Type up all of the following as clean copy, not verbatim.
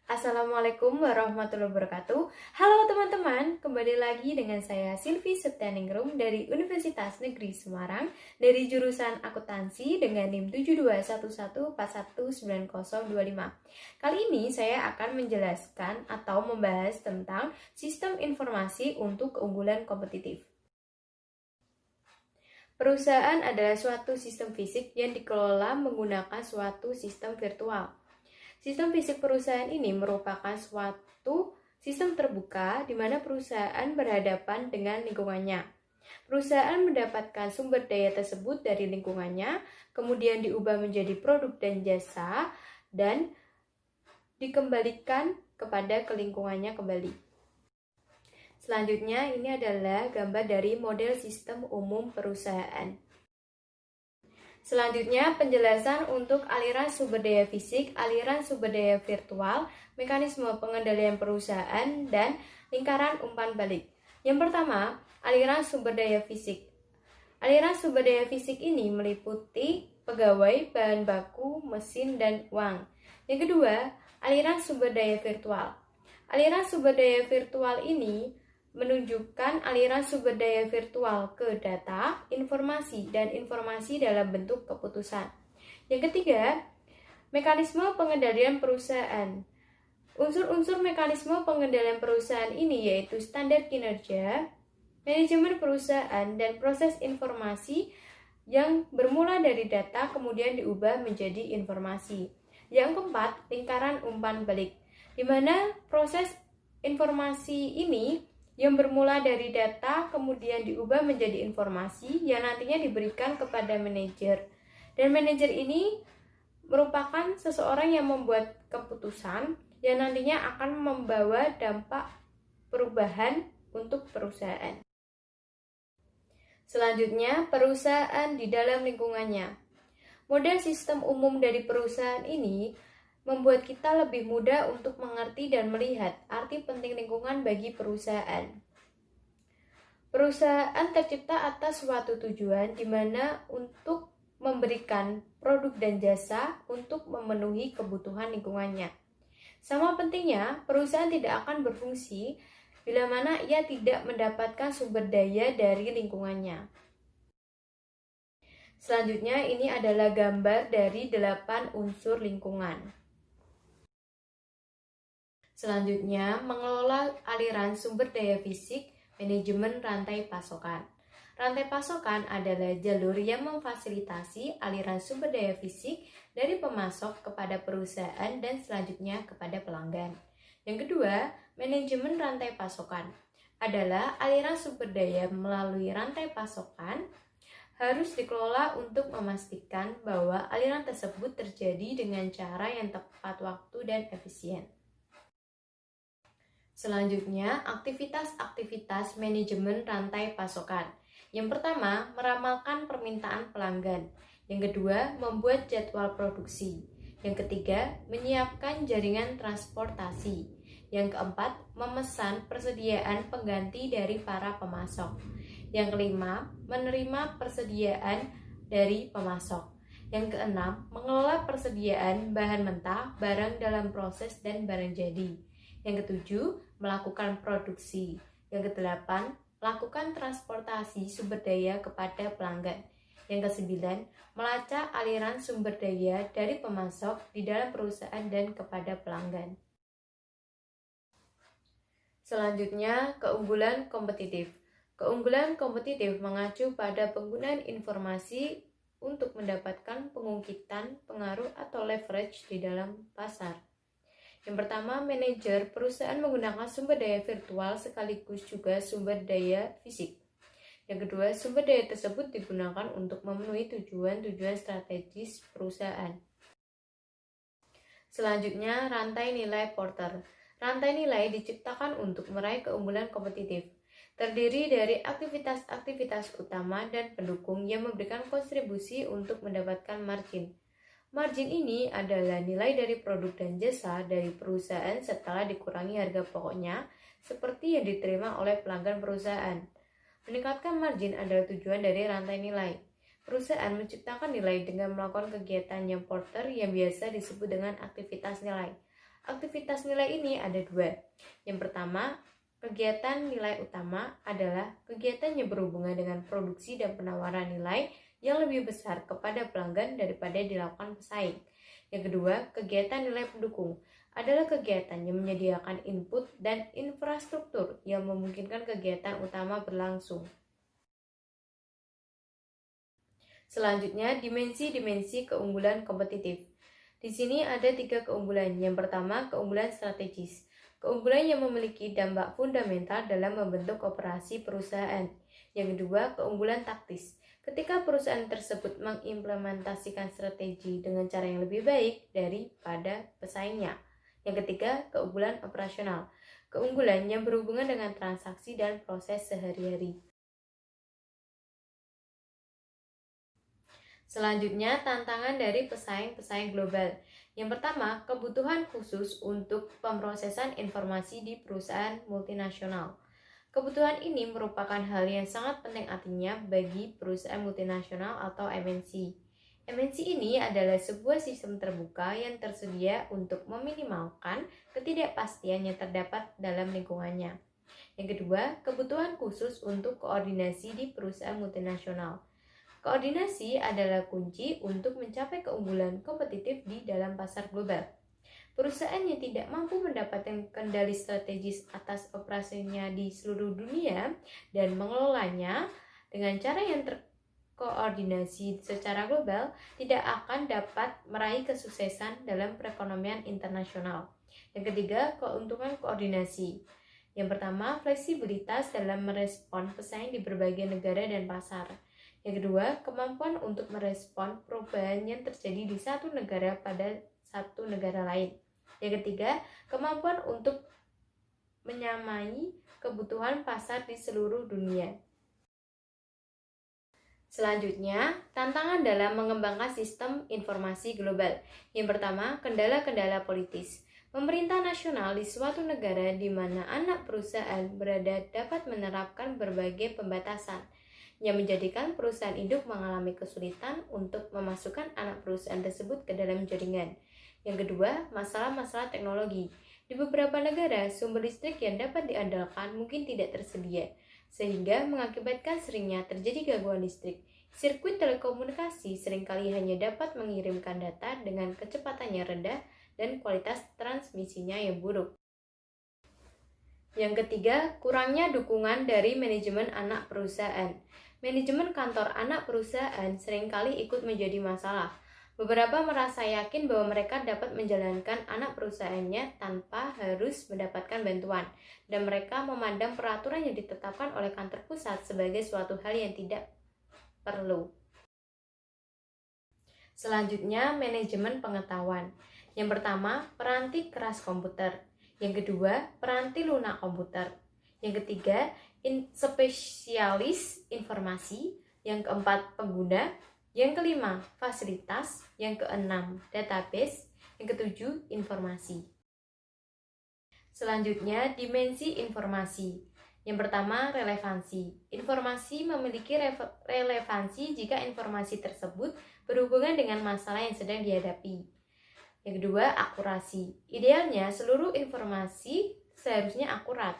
Assalamualaikum warahmatullahi wabarakatuh. Halo teman-teman, kembali lagi dengan saya Silvi Septianingrum dari Universitas Negeri Semarang dari jurusan Akuntansi dengan NIM 7211419025. Kali ini saya akan menjelaskan atau membahas tentang sistem informasi untuk keunggulan kompetitif. Perusahaan adalah suatu sistem fisik yang dikelola menggunakan suatu sistem virtual. Sistem fisik perusahaan ini merupakan suatu sistem terbuka di mana perusahaan berhadapan dengan lingkungannya. Perusahaan mendapatkan sumber daya tersebut dari lingkungannya, kemudian diubah menjadi produk dan jasa, dan dikembalikan kepada lingkungannya kembali. Selanjutnya, ini adalah gambar dari model sistem umum perusahaan. Selanjutnya, penjelasan untuk aliran sumber daya fisik, aliran sumber daya virtual, mekanisme pengendalian perusahaan, dan lingkaran umpan balik. Yang pertama, aliran sumber daya fisik. Aliran sumber daya fisik ini meliputi pegawai, bahan baku, mesin, dan uang. Yang kedua, aliran sumber daya virtual. Aliran sumber daya virtual ini menunjukkan aliran sumber daya virtual ke data, informasi, dan informasi dalam bentuk keputusan. Yang ketiga, mekanisme pengendalian perusahaan. Unsur-unsur mekanisme pengendalian perusahaan ini yaitu standar kinerja, manajemen perusahaan, dan proses informasi yang bermula dari data kemudian diubah menjadi informasi. Yang keempat, lingkaran umpan balik, di mana proses informasi ini yang bermula dari data kemudian diubah menjadi informasi yang nantinya diberikan kepada manajer. Dan manajer ini merupakan seseorang yang membuat keputusan yang nantinya akan membawa dampak perubahan untuk perusahaan. Selanjutnya, perusahaan di dalam lingkungannya. Model sistem umum dari perusahaan ini membuat kita lebih mudah untuk mengerti dan melihat arti penting lingkungan bagi perusahaan. Perusahaan tercipta atas suatu tujuan di mana untuk memberikan produk dan jasa untuk memenuhi kebutuhan lingkungannya. Sama pentingnya, perusahaan tidak akan berfungsi bila mana ia tidak mendapatkan sumber daya dari lingkungannya. Selanjutnya, ini adalah gambar dari 8 unsur lingkungan. Selanjutnya, mengelola aliran sumber daya fisik, manajemen rantai pasokan. Rantai pasokan adalah jalur yang memfasilitasi aliran sumber daya fisik dari pemasok kepada perusahaan dan selanjutnya kepada pelanggan. Yang kedua, manajemen rantai pasokan adalah aliran sumber daya melalui rantai pasokan harus dikelola untuk memastikan bahwa aliran tersebut terjadi dengan cara yang tepat waktu dan efisien. Selanjutnya, aktivitas-aktivitas manajemen rantai pasokan. Yang pertama, meramalkan permintaan pelanggan. Yang kedua, membuat jadwal produksi. Yang ketiga, menyiapkan jaringan transportasi. Yang keempat, memesan persediaan pengganti dari para pemasok. Yang kelima, menerima persediaan dari pemasok. Yang keenam, mengelola persediaan bahan mentah, barang dalam proses, dan barang jadi. Yang ketujuh, melakukan produksi. Yang kedelapan, melakukan transportasi sumber daya kepada pelanggan. Yang kesembilan, melacak aliran sumber daya dari pemasok di dalam perusahaan dan kepada pelanggan. Selanjutnya, keunggulan kompetitif. Keunggulan kompetitif mengacu pada penggunaan informasi untuk mendapatkan pengungkitan, pengaruh, atau leverage di dalam pasar. Yang pertama, manajer perusahaan menggunakan sumber daya virtual sekaligus juga sumber daya fisik. Yang kedua, sumber daya tersebut digunakan untuk memenuhi tujuan-tujuan strategis perusahaan. Selanjutnya, rantai nilai Porter. Rantai nilai diciptakan untuk meraih keunggulan kompetitif. Terdiri dari aktivitas-aktivitas utama dan pendukung yang memberikan kontribusi untuk mendapatkan margin. Margin ini adalah nilai dari produk dan jasa dari perusahaan setelah dikurangi harga pokoknya seperti yang diterima oleh pelanggan perusahaan. Meningkatkan margin adalah tujuan dari rantai nilai. Perusahaan menciptakan nilai dengan melakukan kegiatan yang Porter yang biasa disebut dengan aktivitas nilai. Aktivitas nilai ini ada dua. Yang pertama, kegiatan nilai utama adalah kegiatan yang berhubungan dengan produksi dan penawaran nilai yang lebih besar kepada pelanggan daripada dilakukan pesaing. Yang kedua, kegiatan nilai pendukung adalah kegiatan yang menyediakan input dan infrastruktur yang memungkinkan kegiatan utama berlangsung. Selanjutnya, dimensi-dimensi keunggulan kompetitif. Di sini ada 3 keunggulan. Yang pertama, keunggulan strategis. Keunggulan yang memiliki dampak fundamental dalam membentuk operasi perusahaan. Yang kedua, keunggulan taktis. Ketika perusahaan tersebut mengimplementasikan strategi dengan cara yang lebih baik daripada pesaingnya. Yang ketiga, keunggulan operasional. Keunggulan yang berhubungan dengan transaksi dan proses sehari-hari. Selanjutnya, tantangan dari pesaing-pesaing global. Yang pertama, kebutuhan khusus untuk pemrosesan informasi di perusahaan multinasional. Kebutuhan ini merupakan hal yang sangat penting artinya bagi perusahaan multinasional atau MNC. MNC ini adalah sebuah sistem terbuka yang tersedia untuk meminimalkan ketidakpastian yang terdapat dalam lingkungannya. Yang kedua, kebutuhan khusus untuk koordinasi di perusahaan multinasional. Koordinasi adalah kunci untuk mencapai keunggulan kompetitif di dalam pasar global. Perusahaan yang tidak mampu mendapatkan kendali strategis atas operasinya di seluruh dunia dan mengelolanya dengan cara yang terkoordinasi secara global tidak akan dapat meraih kesuksesan dalam perekonomian internasional. Yang ketiga, keuntungan koordinasi. Yang pertama, fleksibilitas dalam merespon pesaing di berbagai negara dan pasar. Yang kedua, kemampuan untuk merespon perubahan yang terjadi di satu negara pada satu negara lain. Yang ketiga, kemampuan untuk menyamai kebutuhan pasar di seluruh dunia. Selanjutnya, tantangan dalam mengembangkan sistem informasi global. Yang pertama, kendala-kendala politis. Pemerintah nasional di suatu negara di mana anak perusahaan berada dapat menerapkan berbagai pembatasan yang menjadikan perusahaan induk mengalami kesulitan untuk memasukkan anak perusahaan tersebut ke dalam jaringan. Yang kedua, masalah-masalah teknologi. Di beberapa negara, sumber listrik yang dapat diandalkan mungkin tidak tersedia, sehingga mengakibatkan seringnya terjadi gangguan listrik. Sirkuit telekomunikasi seringkali hanya dapat mengirimkan data dengan kecepatannya rendah dan kualitas transmisinya yang buruk. Yang ketiga, kurangnya dukungan dari manajemen anak perusahaan. Manajemen kantor anak perusahaan seringkali ikut menjadi masalah. Beberapa merasa yakin bahwa mereka dapat menjalankan anak perusahaannya tanpa harus mendapatkan bantuan, dan mereka memandang peraturan yang ditetapkan oleh kantor pusat sebagai suatu hal yang tidak perlu. Selanjutnya, manajemen pengetahuan. Yang pertama, peranti keras komputer. Yang kedua, peranti lunak komputer. Yang ketiga, spesialis informasi. Yang keempat, pengguna. Yang kelima, fasilitas. Yang keenam, database. Yang ketujuh, informasi. Selanjutnya, dimensi informasi. Yang pertama, relevansi. Informasi memiliki relevansi jika informasi tersebut berhubungan dengan masalah yang sedang dihadapi. Yang kedua, akurasi. Idealnya, seluruh informasi seharusnya akurat.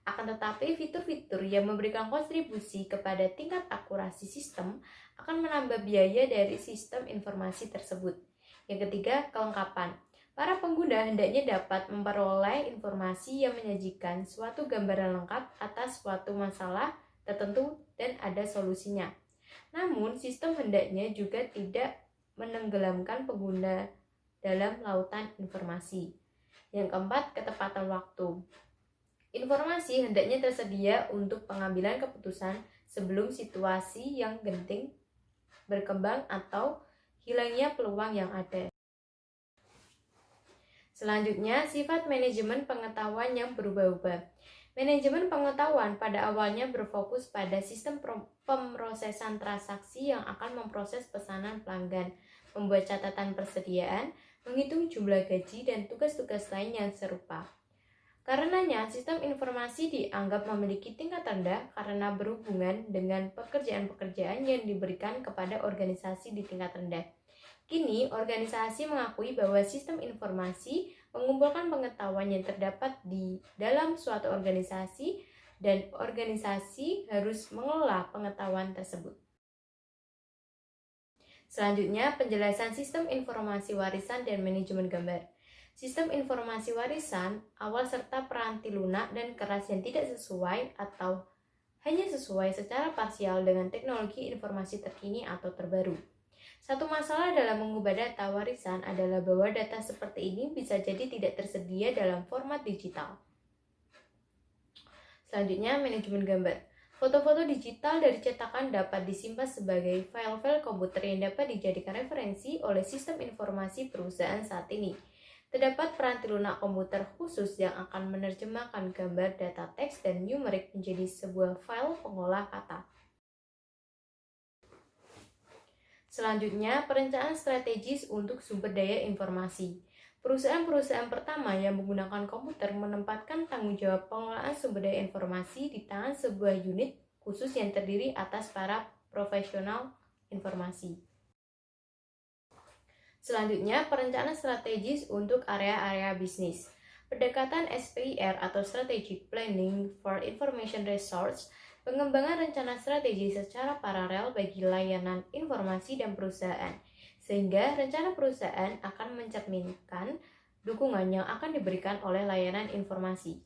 Akan tetapi, fitur-fitur yang memberikan kontribusi kepada tingkat akurasi sistem akan menambah biaya dari sistem informasi tersebut. Yang ketiga, kelengkapan. Para pengguna hendaknya dapat memperoleh informasi yang menyajikan suatu gambaran lengkap atas suatu masalah tertentu dan ada solusinya. Namun, sistem hendaknya juga tidak menenggelamkan pengguna dalam lautan informasi. Yang keempat, ketepatan waktu. Informasi hendaknya tersedia untuk pengambilan keputusan sebelum situasi yang genting berkembang atau hilangnya peluang yang ada. Selanjutnya, sifat manajemen pengetahuan yang berubah-ubah. Manajemen pengetahuan pada awalnya berfokus pada sistem pemrosesan transaksi yang akan memproses pesanan pelanggan, membuat catatan persediaan, menghitung jumlah gaji, dan tugas-tugas lain yang serupa. Karenanya, sistem informasi dianggap memiliki tingkat rendah karena berhubungan dengan pekerjaan-pekerjaan yang diberikan kepada organisasi di tingkat rendah. Kini, organisasi mengakui bahwa sistem informasi mengumpulkan pengetahuan yang terdapat di dalam suatu organisasi, dan organisasi harus mengelola pengetahuan tersebut. Selanjutnya, penjelasan sistem informasi warisan dan manajemen gambar. Sistem informasi warisan, awal serta peranti lunak dan keras yang tidak sesuai atau hanya sesuai secara parsial dengan teknologi informasi terkini atau terbaru. Satu masalah dalam mengubah data warisan adalah bahwa data seperti ini bisa jadi tidak tersedia dalam format digital. Selanjutnya, manajemen gambar. Foto-foto digital dari cetakan dapat disimpan sebagai file-file komputer yang dapat dijadikan referensi oleh sistem informasi perusahaan saat ini. Terdapat peranti lunak komputer khusus yang akan menerjemahkan gambar, data teks, dan numerik menjadi sebuah file pengolah kata. Selanjutnya, perencanaan strategis untuk sumber daya informasi. Perusahaan-perusahaan pertama yang menggunakan komputer menempatkan tanggung jawab pengelolaan sumber daya informasi di tangan sebuah unit khusus yang terdiri atas para profesional informasi. Selanjutnya, perencanaan strategis untuk area-area bisnis. Pendekatan SPIR atau Strategic Planning for Information Resource, pengembangan rencana strategi secara paralel bagi layanan informasi dan perusahaan, sehingga rencana perusahaan akan mencerminkan dukungan yang akan diberikan oleh layanan informasi.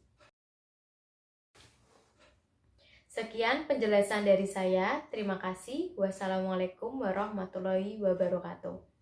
Sekian penjelasan dari saya. Terima kasih. Wassalamualaikum warahmatullahi wabarakatuh.